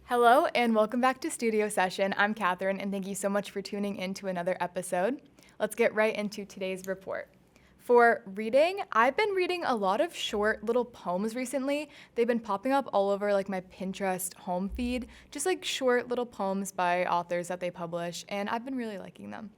Hello and welcome back to Studio Session. I'm Katherine and thank you so much for tuning in to another episode. Let's get right into today's report. For reading, I've been reading a lot of short little poems recently. They've been popping up all over like my Pinterest home feed, just like short little poems by authors that they publish, and I've been really liking them.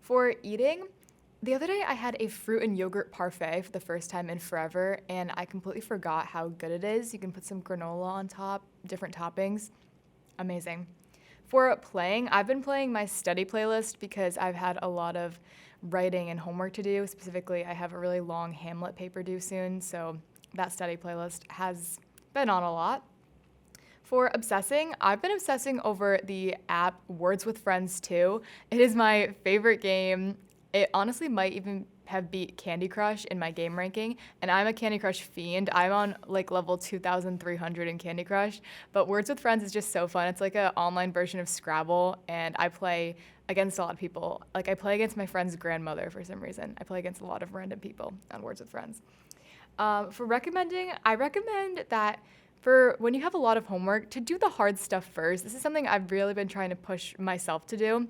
For eating, the other day I had a fruit and yogurt parfait for the first time in forever, and I completely forgot how good it is. You can put some granola on top, different toppings. Amazing. For playing, I've been playing my study playlist because I've had a lot of writing and homework to do. Specifically, I have a really long Hamlet paper due soon, so that study playlist has been on a lot. For obsessing, I've been obsessing over the app Words with Friends 2. It is my favorite game. It honestly might even have beat Candy Crush in my game ranking, and I'm a Candy Crush fiend. I'm on like level 2,300 in Candy Crush, but Words with Friends is just so fun. It's like an online version of Scrabble, and I play against a lot of people. Like I play against my friend's grandmother for some reason. I play against a lot of random people on Words with Friends. For recommending, I recommend that for when you have a lot of homework, to do the hard stuff first. This is something I've really been trying to push myself to do.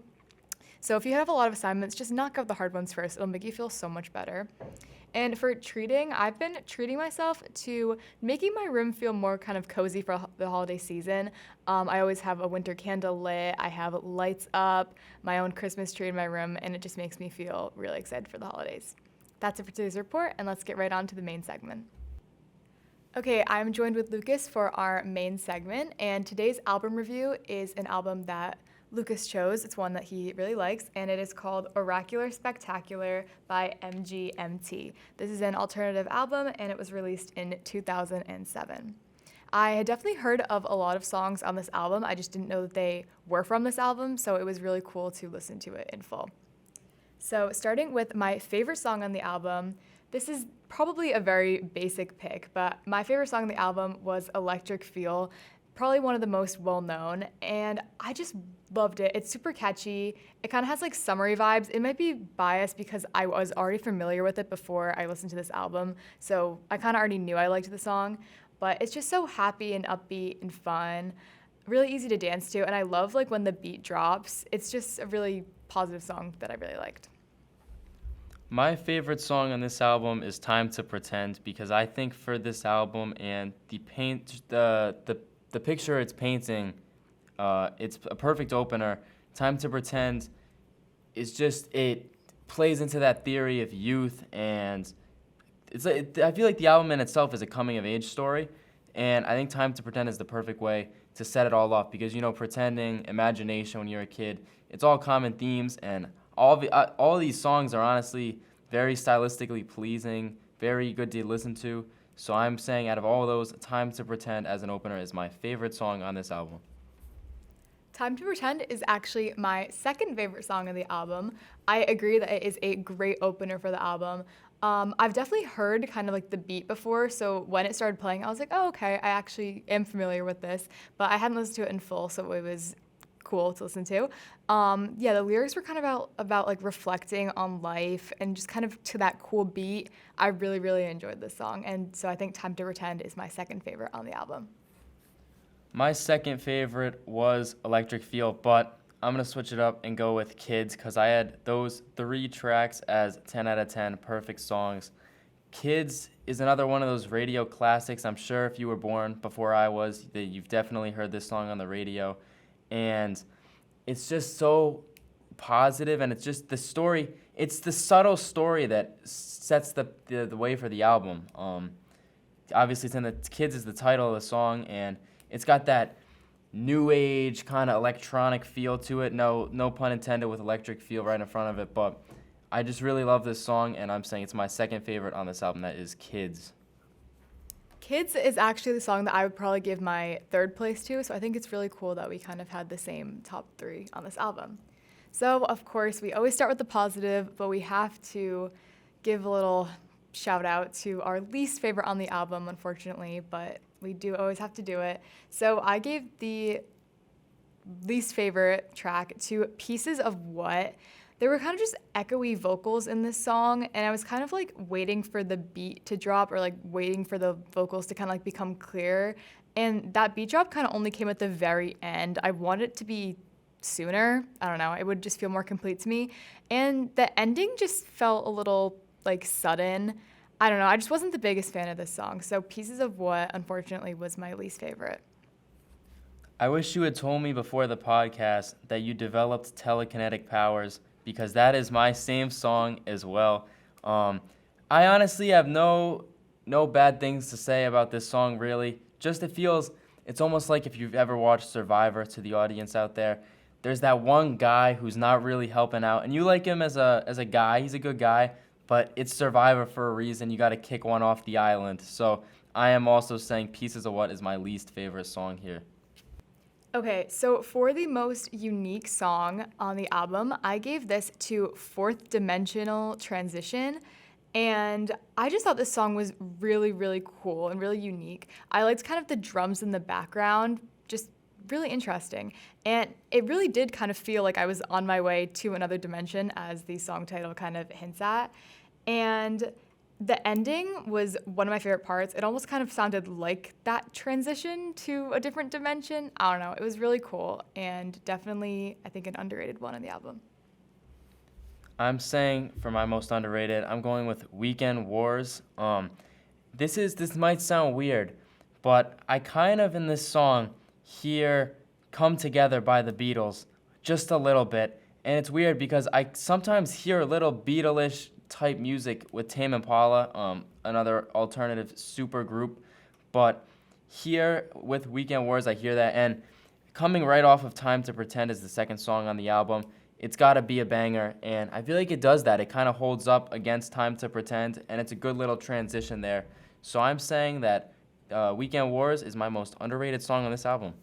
So if you have a lot of assignments, just knock out the hard ones first. It'll make you feel so much better. And for treating, I've been treating myself to making my room feel more kind of cozy for the holiday season. I always have a winter candle lit. I have lights up, my own Christmas tree in my room, and it just makes me feel really excited for the holidays. That's it for today's report, and let's get right on to the main segment. Okay, I'm joined with Lucas for our main segment, and today's album review is an album that Lucas chose. It's one that he really likes, and it is called Oracular Spectacular by MGMT. This is an alternative album, and it was released in 2007. I had definitely heard of a lot of songs on this album. I just didn't know that they were from this album, so it was really cool to listen to it in full. So starting with my favorite song on the album, this is probably a very basic pick, but my favorite song on the album was Electric Feel, probably one of the most well-known, and I just loved it. It's super catchy. It kind of has like summery vibes. It might be biased because I was already familiar with it before I listened to this album, so I kind of already knew I liked the song, but it's just so happy and upbeat and fun, really easy to dance to, and I love like when the beat drops. It's just a really positive song that I really liked. My favorite song on this album is Time to Pretend because I think for this album and the picture it's painting, it's a perfect opener. Time to Pretend is just, it plays into that theory of youth, and I feel like the album in itself is a coming of age story, and I think Time to Pretend is the perfect way to set it all off because, you know, pretending, imagination when you're a kid, it's all common themes, and all these songs are honestly very stylistically pleasing, very good to listen to. So I'm saying out of all of those, Time to Pretend as an opener is my favorite song on this album. Time to Pretend is actually my second favorite song of the album. I agree that it is a great opener for the album. I've definitely heard kind of like the beat before, so when it started playing, I was like, oh, okay, I actually am familiar with this, but I hadn't listened to it in full, so it was cool to listen to. The lyrics were kind of about like reflecting on life and just kind of to that cool beat. I really, really enjoyed this song, and so I think Time to Pretend is my second favorite on the album. My second favorite was Electric Feel, but I'm going to switch it up and go with Kids because I had those 3 tracks as 10 out of 10 perfect songs. Kids is another one of those radio classics. I'm sure if you were born before I was, that you've definitely heard this song on the radio. And it's just so positive, and it's just the story. It's the subtle story that sets the way for the album. Obviously, it's in the Kids is the title of the song, and it's got that new age kind of electronic feel to it. No pun intended with electric feel right in front of it, but I just really love this song, and I'm saying it's my second favorite on this album. That is Kids. Kids is actually the song that I would probably give my third place to, so I think it's really cool that we kind of had the same top 3 on this album. So, of course, we always start with the positive, but we have to give a little shout out to our least favorite on the album, unfortunately, but we do always have to do it. So I gave the least favorite track to Pieces of What. There were kind of just echoey vocals in this song, and I was kind of like waiting for the beat to drop or like waiting for the vocals to kind of like become clear. And that beat drop kind of only came at the very end. I wanted it to be sooner. I don't know. It would just feel more complete to me. And the ending just felt a little like sudden. I don't know. I just wasn't the biggest fan of this song. So Pieces of What, unfortunately, was my least favorite. I wish you had told me before the podcast that you developed telekinetic powers because that is my same song as well. I honestly have no bad things to say about this song really. Just it's almost like if you've ever watched Survivor, to the audience out there. There's that one guy who's not really helping out, and you like him as a guy. He's a good guy, but it's Survivor for a reason. You got to kick one off the island. So I am also saying Pieces of What is my least favorite song here. Okay, so for the most unique song on the album, I gave this to Fourth Dimensional Transition. And I just thought this song was really, really cool and really unique. I liked kind of the drums in the background, just really interesting. And it really did kind of feel like I was on my way to another dimension, as the song title kind of hints at. And the ending was one of my favorite parts. It almost kind of sounded like that transition to a different dimension. I don't know. It was really cool and definitely, I think, an underrated one on the album. I'm saying for my most underrated, I'm going with Weekend Wars. This might sound weird, but I kind of in this song hear Come Together by the Beatles just a little bit. And it's weird because I sometimes hear a little Beatles type music with Tame Impala, another alternative super group. But here with Weekend Wars, I hear that. And coming right off of Time to Pretend is the second song on the album. It's got to be a banger, and I feel like it does that. It kind of holds up against Time to Pretend, and it's a good little transition there. So I'm saying that Weekend Wars is my most underrated song on this album.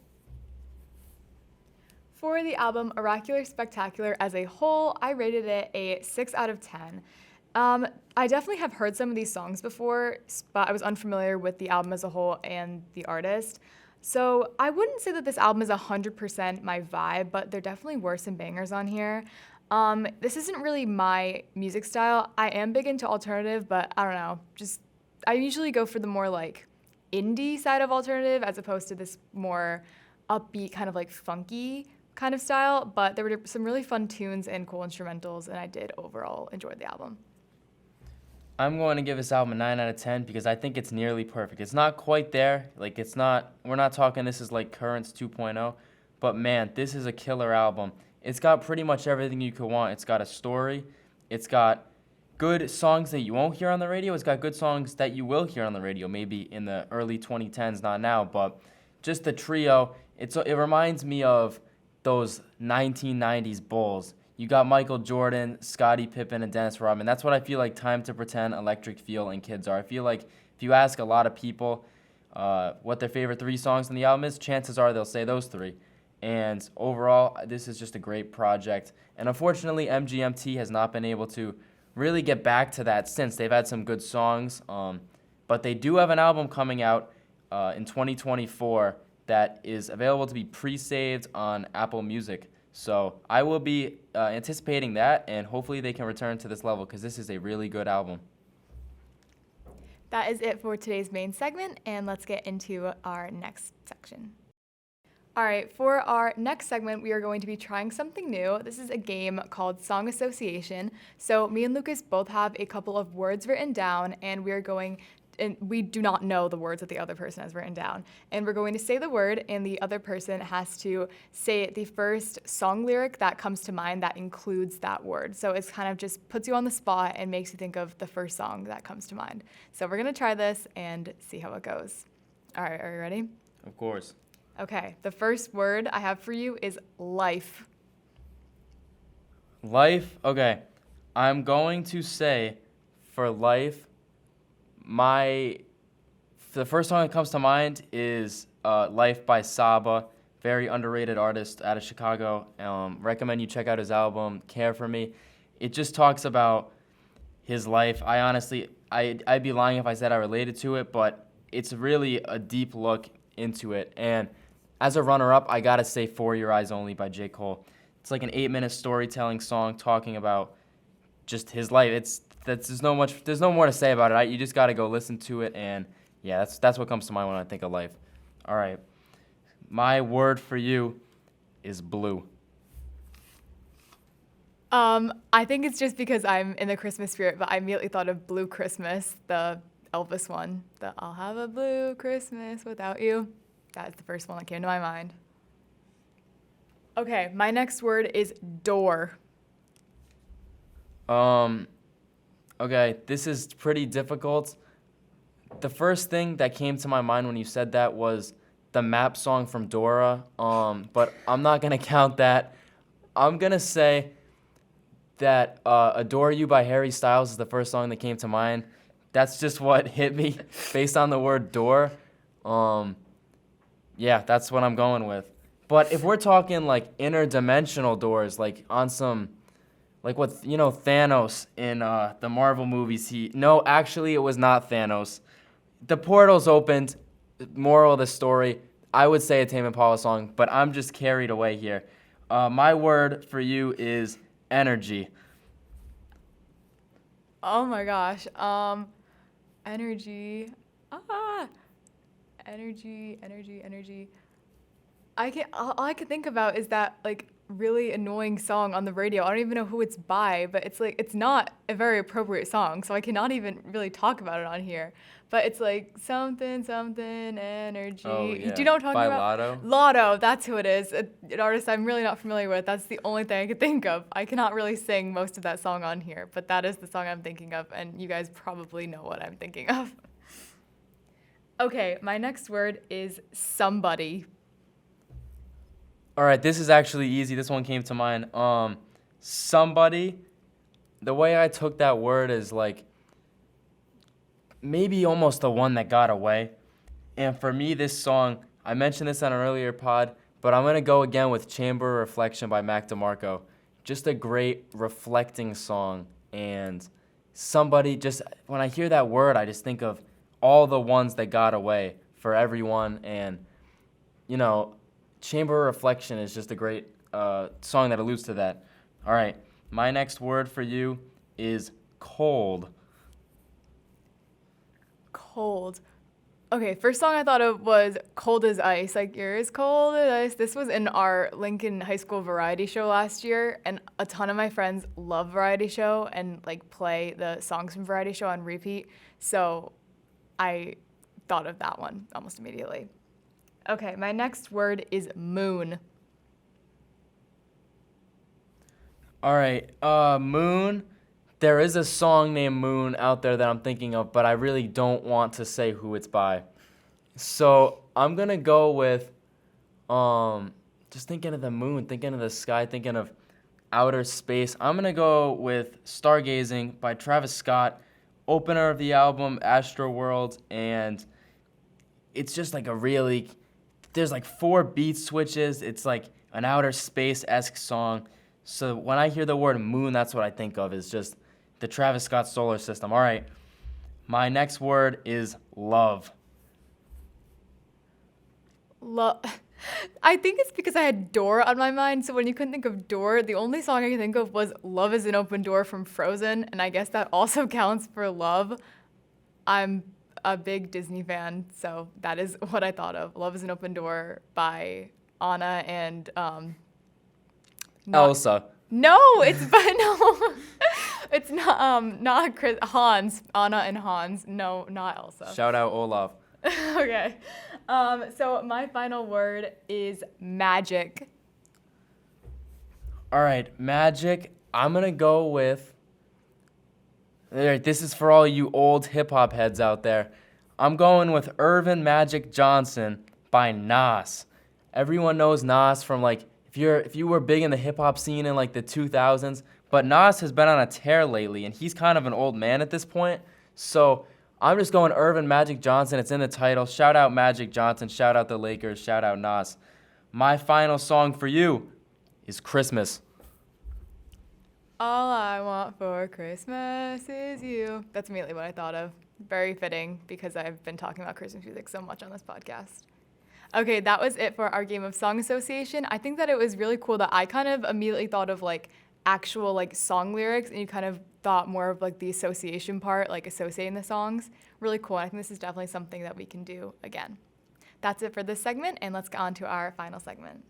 For the album Oracular Spectacular as a whole, I rated it a 6 out of 10. I definitely have heard some of these songs before, but I was unfamiliar with the album as a whole and the artist. So I wouldn't say that this album is 100% my vibe, but there definitely were some bangers on here. This isn't really my music style. I am big into alternative, but I don't know. I usually go for the more like indie side of alternative as opposed to this more upbeat kind of like funky kind of style. But there were some really fun tunes and cool instrumentals, and I did overall enjoy the album. I'm going to give this album a 9 out of 10 because I think it's nearly perfect. It's not quite there. Like, we're not talking this is like Currents 2.0, but man, this is a killer album. It's got pretty much everything you could want. It's got a story. It's got good songs that you won't hear on the radio. It's got good songs that you will hear on the radio, maybe in the early 2010s, not now, but just the trio. It reminds me of those 1990s Bulls. You got Michael Jordan, Scottie Pippen, and Dennis Rodman. That's what I feel like Time to Pretend, Electric Feel, and Kids are. I feel like if you ask a lot of people what their favorite 3 songs on the album is, chances are they'll say those 3. And overall, this is just a great project. And unfortunately, MGMT has not been able to really get back to that since. They've had some good songs, but they do have an album coming out in 2024 that is available to be pre-saved on Apple Music. So I will be anticipating that, and hopefully they can return to this level because this is a really good album. That is it for today's main segment, and let's get into our next section. All right, for our next segment, we are going to be trying something new. This is a game called Song Association. So me and Lucas both have a couple of words written down, and we do not know the words that the other person has written down. And we're going to say the word, and the other person has to say the first song lyric that comes to mind that includes that word. So it's kind of just puts you on the spot and makes you think of the first song that comes to mind. So we're going to try this and see how it goes. All right, are you ready? Of course. Okay, the first word I have for you is life. Life, okay. I'm going to say for life, the first song that comes to mind is Life by Saba, very underrated artist out of Chicago. Recommend you check out his album, Care For Me. It just talks about his life. I'd be lying if I said I related to it, but it's really a deep look into it. And as a runner-up, I gotta say For Your Eyes Only by J. Cole. It's like an 8-minute storytelling song talking about just his life. There's no more to say about it. You just gotta go listen to it, and yeah, that's what comes to mind when I think of life. All right. My word for you is blue. I think it's just because I'm in the Christmas spirit, but I immediately thought of Blue Christmas, the Elvis one. The I'll have a blue Christmas without you. That's the first one that came to my mind. Okay, my next word is door. Um, okay, this is pretty difficult. The first thing that came to my mind when you said that was the map song from Dora. But I'm not gonna count that. I'm gonna say that "Adore You" by Harry Styles is the first song that came to mind. That's just what hit me based on the word door. Yeah, that's what I'm going with. But if we're talking like interdimensional doors, like on some, like what Thanos in the Marvel movies, no, actually it was not Thanos. The portals opened. Moral of the story, I would say a Tame Impala song, but I'm just carried away here. My word for you is energy. Oh my gosh. Energy. Ah, energy. All I can think about is that like really annoying song on the radio. I don't even know who it's by, but it's like it's not a very appropriate song, so I cannot even really talk about it on here. But it's like something Oh energy. Do yeah, you know what I'm talking by about? Lotto. Lotto, that's who it is. An artist I'm really not familiar with. That's the only thing I could think of. I cannot really sing most of that song on here, but that is the song I'm thinking of, and you guys probably know what I'm thinking of. Okay, my next word is somebody. All right, this is actually easy. This one came to mind. Somebody. The way I took that word is like maybe almost the one that got away. And for me, this song, I mentioned this on an earlier pod, but I'm gonna go again with "Chamber of Reflection" by Mac DeMarco. Just a great reflecting song, and somebody just when I hear that word, I just think of all the ones that got away for everyone, and you know, "Chamber of Reflection" is just a great song that alludes to that. All right, my next word for you is cold. Cold. Okay, first song I thought of was Cold as Ice. Like, you're as cold as ice. This was in our Lincoln High School variety show last year, and a ton of my friends love variety show and like play the songs from variety show on repeat. So I thought of that one almost immediately. Okay, my next word is moon. All right, Moon. There is a song named Moon out there that I'm thinking of, but I really don't want to say who it's by. So I'm gonna go with just thinking of the moon, thinking of the sky, thinking of outer space. I'm gonna go with Stargazing by Travis Scott, opener of the album Astro World, and it's just like a really there's like 4 beat switches. It's like an outer space-esque song. So when I hear the word moon, that's what I think of is just the Travis Scott solar system. All right. My next word is love. I think it's because I had door on my mind, so when you couldn't think of door, the only song I could think of was Love is an Open Door from Frozen, and I guess that also counts for love. I'm a big Disney fan, so that is what I thought of. Love is an Open Door by Anna and not, Elsa. no, it's by no. It's not Chris, Hans, Anna and Hans. No, not Elsa. Shout out Olaf. Okay. So my final word is magic. All right, magic. I'm going to go with. All right, this is for all you old hip hop heads out there. I'm going with Irvin Magic Johnson by Nas. Everyone knows Nas from like if you were big in the hip hop scene in like the 2000s, but Nas has been on a tear lately and he's kind of an old man at this point. So, I'm just going Irvin Magic Johnson. It's in the title. Shout out Magic Johnson. Shout out the Lakers. Shout out Nas. My final song for you is Christmas. All I want for Christmas is you. That's immediately what I thought of. Very fitting because I've been talking about Christmas music so much on this podcast. Okay, that was it for our game of song association. I think that it was really cool that I kind of immediately thought of like actual like song lyrics and you kind of thought more of like the association part, like associating the songs. Really cool. I think this is definitely something that we can do again. That's it for this segment, and let's get on to our final segment.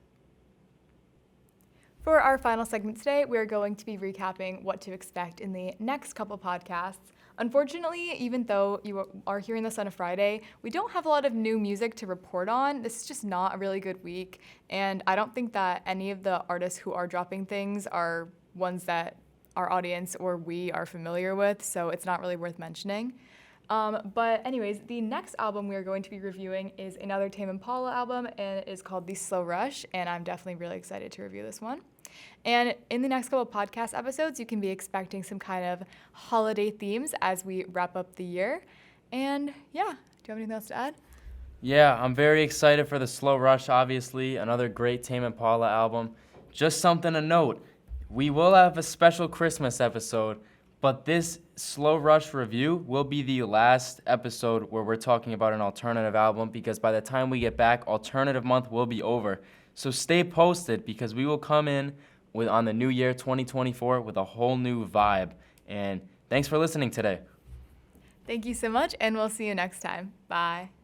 For our final segment today, we're going to be recapping what to expect in the next couple podcasts. Unfortunately, even though you are hearing this on a Friday, we don't have a lot of new music to report on. This is just not a really good week, and I don't think that any of the artists who are dropping things are ones that our audience or we are familiar with, so it's not really worth mentioning. But anyways, the next album we are going to be reviewing is another Tame Impala album, and it is called The Slow Rush, and I'm definitely really excited to review this one. And in the next couple podcast episodes, you can be expecting some kind of holiday themes as we wrap up the year. And yeah, do you have anything else to add? Yeah, I'm very excited for The Slow Rush, obviously, another great Tame Impala album. Just something to note, we will have a special Christmas episode, but this Slow Rush review will be the last episode where we're talking about an alternative album, because by the time we get back, alternative month will be over. So stay posted, because we will come in on the new year 2024 with a whole new vibe. And thanks for listening today. Thank you so much, and we'll see you next time. Bye.